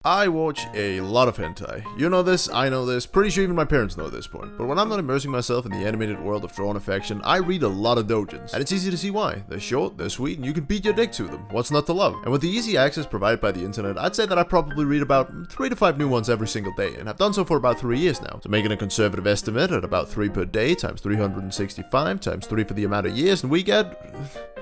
I watch a lot of hentai. You know this, I know this, pretty sure even my parents know at this point. But when I'm not immersing myself in the animated world of drawn affection, I read a lot of doujins. And it's easy to see why. They're short, they're sweet, and you can beat your dick to them. What's not to love? And with the easy access provided by the internet, I'd say that I probably read about 3 to 5 new ones every single day, and I've done so for about 3 years now. So making a conservative estimate at about 3 per day, times 365, times 3 for the amount of years, and we get...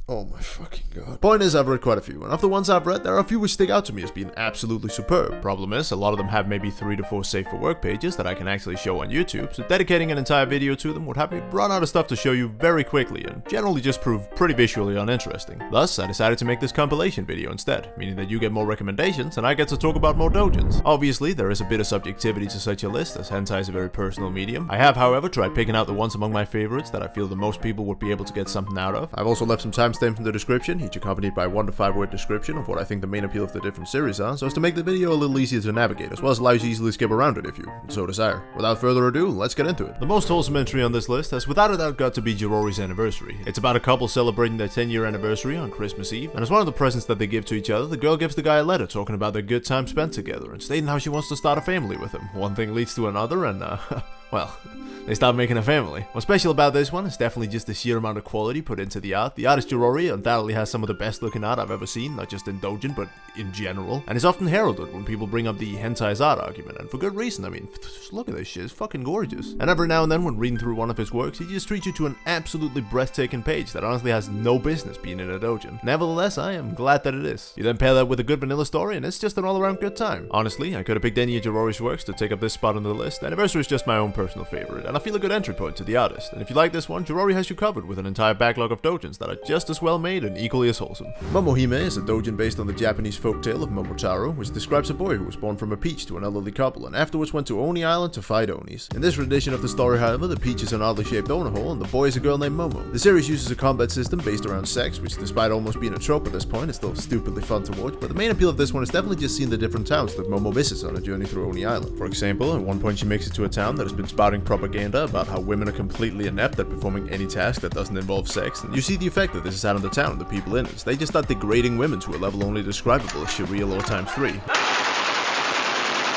Oh my fucking god. Point is, I've read quite a few, and of the ones I've read, there are a few which stick out to me as being absolutely superb. Problem is, a lot of them have maybe 3 to 4 safe for work pages that I can actually show on YouTube, so dedicating an entire video to them would have me run out of stuff to show you very quickly, and generally just prove pretty visually uninteresting. Thus, I decided to make this compilation video instead, meaning that you get more recommendations, and I get to talk about more doujins. Obviously, there is a bit of subjectivity to such a list, as hentai is a very personal medium. I have, however, tried picking out the ones among my favorites that I feel the most people would be able to get something out of. I've also left some timestamps in the description, each accompanied by a 1 to 5 word description of what I think the main appeal of the different series are, so as to make the video a little easier to navigate, as well as allow you to easily skip around it if you so desire. Without further ado, let's get into it. The most wholesome entry on this list has without a doubt got to be Jorori's anniversary. It's about a couple celebrating their 10-year anniversary on Christmas Eve, and as one of the presents that they give to each other, the girl gives the guy a letter talking about their good time spent together, and stating how she wants to start a family with him. One thing leads to another, and well, they start making a family. What's special about this one is definitely just the sheer amount of quality put into the art. The artist Jorori undoubtedly has some of the best looking art I've ever seen, not just in doujin, but in general. And is often heralded when people bring up the hentai is art argument, and for good reason. I mean, just look at this shit, it's fucking gorgeous. And every now and then when reading through one of his works, he just treats you to an absolutely breathtaking page that honestly has no business being in a doujin. Nevertheless, I am glad that it is. You then pair that with a good vanilla story, and it's just an all-around good time. Honestly, I could have picked any of Jorori's works to take up this spot on the list. Anniversary is just my own personal favorite, and I feel a good entry point to the artist. And if you like this one, Jorori has you covered with an entire backlog of doujins that are just as well made and equally as wholesome. Momohime is a doujin based on the Japanese folktale of Momotaro, which describes a boy who was born from a peach to an elderly couple and afterwards went to Oni Island to fight Onis. In this rendition of the story, however, the peach is an oddly shaped donut hole and the boy is a girl named Momo. The series uses a combat system based around sex, which despite almost being a trope at this point is still stupidly fun to watch, but the main appeal of this one is definitely just seeing the different towns that Momo visits on a journey through Oni Island. For example, at one point she makes it to a town that has been spouting propaganda about how women are completely inept at performing any task that doesn't involve sex, and you see the effect that this has had on the town and the people in it. They just start degrading women to a level only describable as Sharia law times 3.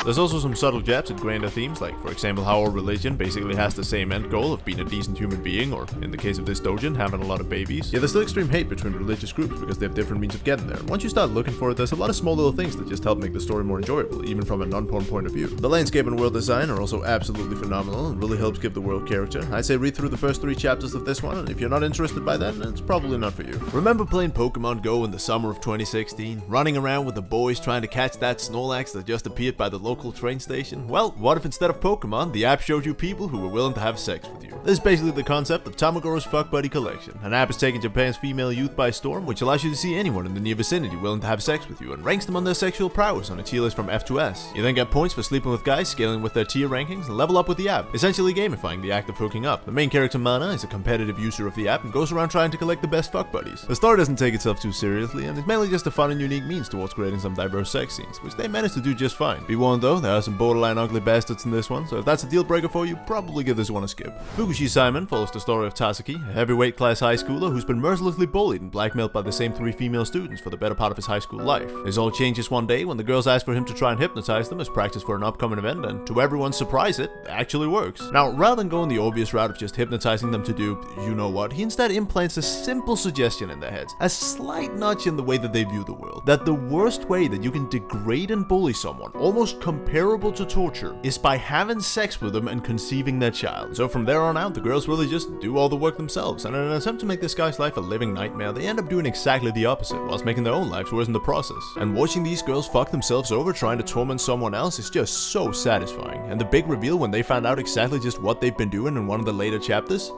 There's also some subtle jabs at grander themes, like for example how our religion basically has the same end goal of being a decent human being, or in the case of this doujin, having a lot of babies. Yeah, there's still extreme hate between religious groups because they have different means of getting there, and once you start looking for it, there's a lot of small little things that just help make the story more enjoyable, even from a non-porn point of view. The landscape and world design are also absolutely phenomenal and really helps give the world character. I'd say read through the first 3 chapters of this one, and if you're not interested by then, it's probably not for you. Remember playing Pokemon Go in the summer of 2016? Running around with the boys trying to catch that Snorlax that just appeared by the local train station? Well, what if instead of Pokemon, the app showed you people who were willing to have sex with you? This is basically the concept of Tamagoro's Fuckbuddy Collection. An app is taking Japan's female youth by storm, which allows you to see anyone in the near vicinity willing to have sex with you, and ranks them on their sexual prowess on a tier list from F to S. You then get points for sleeping with guys, scaling with their tier rankings, and level up with the app, essentially gamifying the act of hooking up. The main character, Mana, is a competitive user of the app and goes around trying to collect the best fuck buddies. The story doesn't take itself too seriously, and it's mainly just a fun and unique means towards creating some diverse sex scenes, which they managed to do just fine. Be warned though, there are some borderline ugly bastards in this one, so if that's a deal breaker for you, probably give this one a skip. Fukushi Simon follows the story of Tasaki, a heavyweight class high schooler who's been mercilessly bullied and blackmailed by the same 3 female students for the better part of his high school life. This all changes one day when the girls ask for him to try and hypnotize them as practice for an upcoming event, and to everyone's surprise it actually works. Now, rather than going the obvious route of just hypnotizing them to do you know what, he instead implants a simple suggestion in their heads, a slight nudge in the way that they view the world, that the worst way that you can degrade and bully someone, almost comparable to torture, is by having sex with them and conceiving their child. So from there on out, the girls really just do all the work themselves, and in an attempt to make this guy's life a living nightmare, they end up doing exactly the opposite, whilst making their own lives worse in the process. And watching these girls fuck themselves over trying to torment someone else is just so satisfying. And the big reveal when they find out exactly just what they've been doing in one of the later chapters?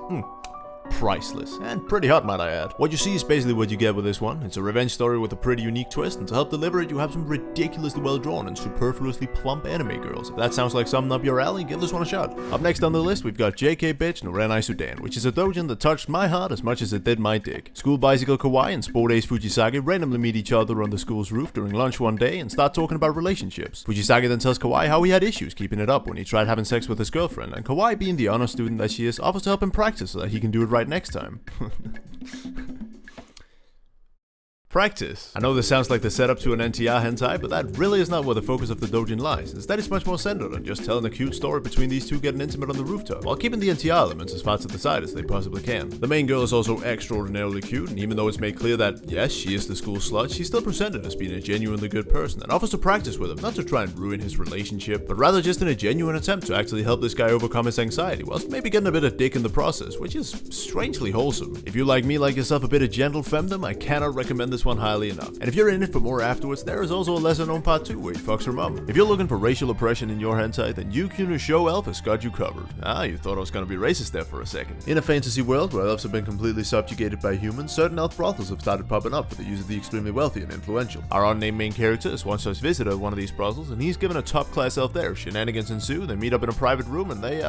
Priceless, and pretty hot, might I add. What you see is basically what you get with this one. It's a revenge story with a pretty unique twist, and to help deliver it, you have some ridiculously well drawn and superfluously plump anime girls. If that sounds like something up your alley, give this one a shot. Up next on the list, we've got JK Bitch no Renai Soudan, which is a doujin that touched my heart as much as it did my dick. School bicycle Kawaii and sport ace Fujisage randomly meet each other on the school's roof during lunch one day and start talking about relationships. Fujisage then tells Kawaii how he had issues keeping it up when he tried having sex with his girlfriend, and Kawaii, being the honor student that she is, offers to help him practice so that he can do it right next time. Practice. I know this sounds like the setup to an NTR hentai, but that really is not where the focus of the doujin lies. Instead, it's much more centered on just telling a cute story between these two getting intimate on the rooftop, while keeping the NTR elements as far to the side as they possibly can. The main girl is also extraordinarily cute, and even though it's made clear that, yes, she is the school slut, she's still presented as being a genuinely good person, and offers to practice with him, not to try and ruin his relationship, but rather just in a genuine attempt to actually help this guy overcome his anxiety, whilst maybe getting a bit of dick in the process, which is strangely wholesome. If you like me, like yourself a bit of gentle femdom, I cannot recommend this one highly enough. And if you're in it for more afterwards, there is also a lesser known part 2 where he fucks her mum. If you're looking for racial oppression in your hentai, then Yuukyuu Shou Elf has got you covered. Ah, you thought I was gonna be racist there for a second. In a fantasy world where elves have been completely subjugated by humans, certain elf brothels have started popping up for the use of the extremely wealthy and influential. Our unnamed main character is one such visitor at one of these brothels, and he's given a top class elf there. Shenanigans ensue, they meet up in a private room, and they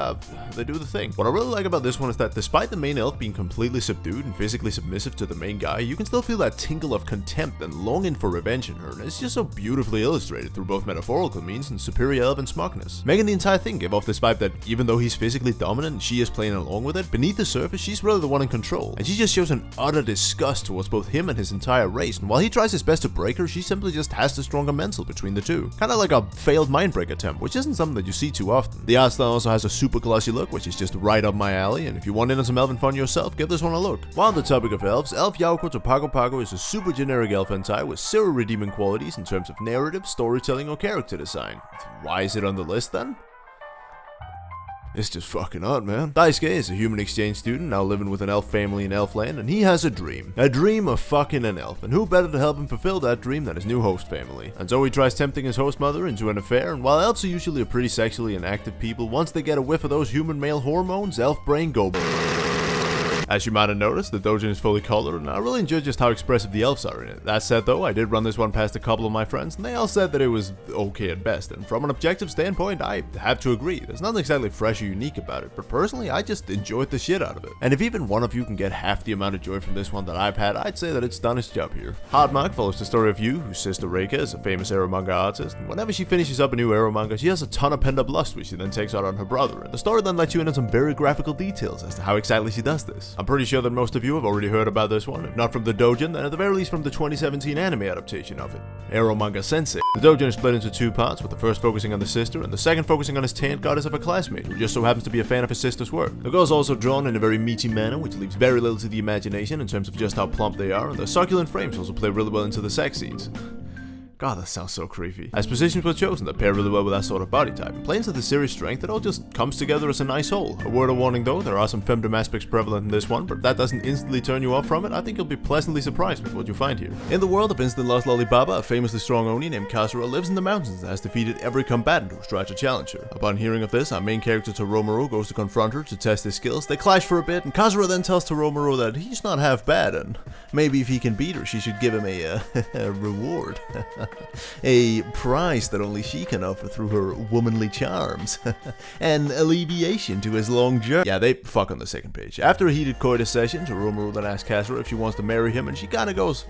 do the thing. What I really like about this one is that despite the main elf being completely subdued and physically submissive to the main guy, you can still feel that tingle of contempt and longing for revenge in her, and it's just so beautifully illustrated through both metaphorical means and superior elven smugness, making the entire thing give off this vibe that even though he's physically dominant and she is playing along with it, beneath the surface she's really the one in control, and she just shows an utter disgust towards both him and his entire race, and while he tries his best to break her, she simply just has the stronger mental between the two. Kinda like a failed mindbreak attempt, which isn't something that you see too often. The art style also has a super glossy look, which is just right up my alley, and if you want in on some elven fun yourself, give this one a look. While on the topic of elves, Elf Yauko to Pakopako is a super generic elf hentai with zero redeeming qualities in terms of narrative, storytelling, or character design. Why is it on the list then? It's just fucking odd, man. Daisuke is a human exchange student now living with an elf family in Elfland, and he has a dream. A dream of fucking an elf, and who better to help him fulfill that dream than his new host family? And so he tries tempting his host mother into an affair, and while elves are usually a pretty sexually inactive people, once they get a whiff of those human male hormones, elf brain go. As you might have noticed, the doujin is fully colored, and I really enjoyed just how expressive the elves are in it. That said though, I did run this one past a couple of my friends, and they all said that it was okay at best, and from an objective standpoint, I have to agree. There's nothing exactly fresh or unique about it, but personally, I just enjoyed the shit out of it. And if even one of you can get half the amount of joy from this one that I've had, I'd say that it's done its job here. Hardmark follows the story of Yu, whose sister Reika is a famous ero manga artist, and whenever she finishes up a new ero manga, she has a ton of pent-up lust, which she then takes out on her brother, and the story then lets you in on some very graphical details as to how exactly she does this. I'm pretty sure that most of you have already heard about this one, if not from the doujin, then at the very least from the 2017 anime adaptation of it, Ero Manga Sensei. The doujin is split into two parts, with the first focusing on the sister, and the second focusing on his taunt goddess of a classmate, who just so happens to be a fan of his sister's work. The girl is also drawn in a very meaty manner, which leaves very little to the imagination in terms of just how plump they are, and the succulent frames also play really well into the sex scenes. God, that sounds so creepy. As positions were chosen that pair really well with that sort of body type, and playing to the series' strength, it all just comes together as a nice whole. A word of warning though, there are some femdom aspects prevalent in this one, but if that doesn't instantly turn you off from it, I think you'll be pleasantly surprised with what you find here. In the world of instant lost Lolibabaa, a famously strong Oni named Kouryuu lives in the mountains and has defeated every combatant who's tried to challenge her. Upon hearing of this, our main character Toromaru goes to confront her to test his skills. They clash for a bit, and Kouryuu then tells Toromaru that he's not half bad, and maybe if he can beat her, she should give him a reward. A prize that only she can offer through her womanly charms. An alleviation to his long journey. Yeah, they fuck on the second page. After a heated coitus session, Toromaru then asks Kouryuu if she wants to marry him, and she kinda goes,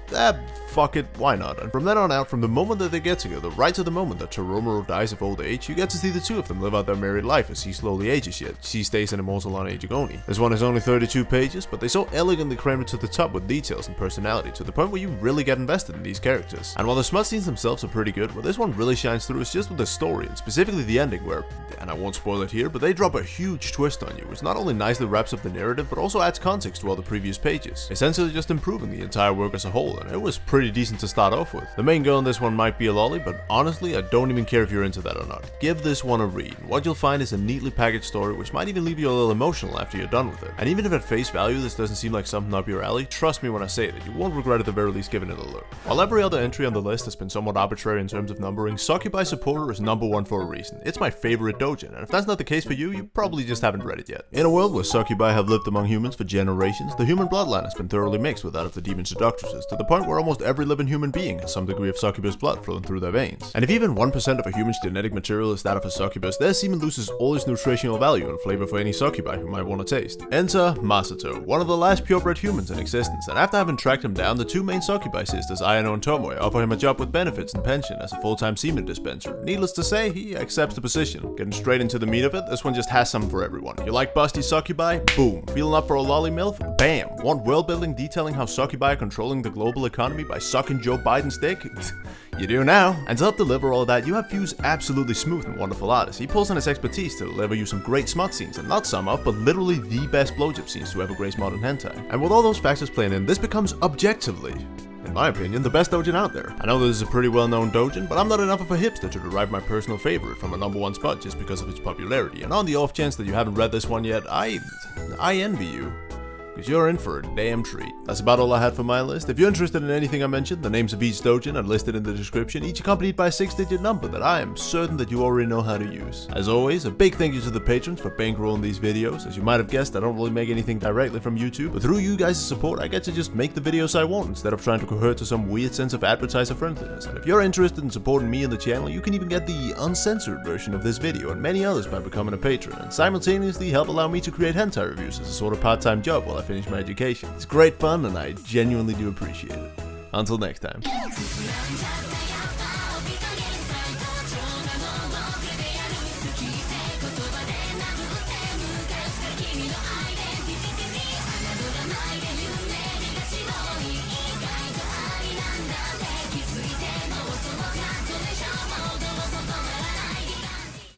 fuck it, why not? And from then on out, from the moment that they get together, right to the moment that Toromaru dies of old age, you get to see the two of them live out their married life as he slowly ages yet. She stays an immortal on aging Oni. This one is only 32 pages, but they so elegantly crammed it to the top with details and personality, to the point where you really get invested in these characters. And while the smut scenes themselves are pretty good, where this one really shines through is just with the story, and specifically the ending where, and I won't spoil it here, but they drop a huge twist on you, which not only nicely wraps up the narrative, but also adds context to all the previous pages, essentially just improving the entire work as a whole, and it was pretty decent to start off with. The main girl in this one might be a lolly, but honestly, I don't even care if you're into that or not. Give this one a read. What you'll find is a neatly packaged story, which might even leave you a little emotional after you're done with it. And even if at face value this doesn't seem like something up your alley, trust me when I say that you won't regret at the very least giving it a look. While every other entry on the list has been somewhat arbitrary in terms of numbering, Succubi Supporter is #1 for a reason. It's my favorite doujin, and if that's not the case for you, you probably just haven't read it yet. In a world where succubi have lived among humans for generations, the human bloodline has been thoroughly mixed with that of the demon seductresses, to the point where almost every living human being has some degree of succubus blood flowing through their veins. And if even 1% of a human's genetic material is that of a succubus, their semen loses all its nutritional value and flavor for any succubi who might want to taste. Enter Masato, one of the last purebred humans in existence, and after having tracked him down, the two main succubi sisters, Ayano and Tomoe, offer him a job with Ben benefits and pension as a full-time semen dispenser. Needless to say, he accepts the position. Getting straight into the meat of it, this one just has some for everyone. You like busty succubi? Boom. Feeling up for a lolly milf? Bam. Want world building detailing how succubi are controlling the global economy by sucking Joe Biden's dick? You do now. And to help deliver all that, you have Fu's absolutely smooth and wonderful artist. He pulls on his expertise to deliver you some great smut scenes, and not some of, but literally the best blowjob scenes to ever grace modern hentai. And with all those factors playing in, this becomes objectively, in my opinion, the best doujin out there. I know this is a pretty well-known doujin, but I'm not enough of a hipster to derive my personal favorite from a #1 spot just because of its popularity. And on the off chance that you haven't read this one yet, I envy you. Because you're in for a damn treat. That's about all I had for my list. If you're interested in anything I mentioned, the names of each doujin are listed in the description, each accompanied by a 6-digit number that I am certain that you already know how to use. As always, a big thank you to the patrons for bankrolling these videos. As you might have guessed, I don't really make anything directly from YouTube, but through you guys' support, I get to just make the videos I want instead of trying to cohere to some weird sense of advertiser friendliness. And if you're interested in supporting me and the channel, you can even get the uncensored version of this video and many others by becoming a patron, and simultaneously help allow me to create hentai reviews as a sort of part-time job while I finish my education. It's great fun and I genuinely do appreciate it. Until next time.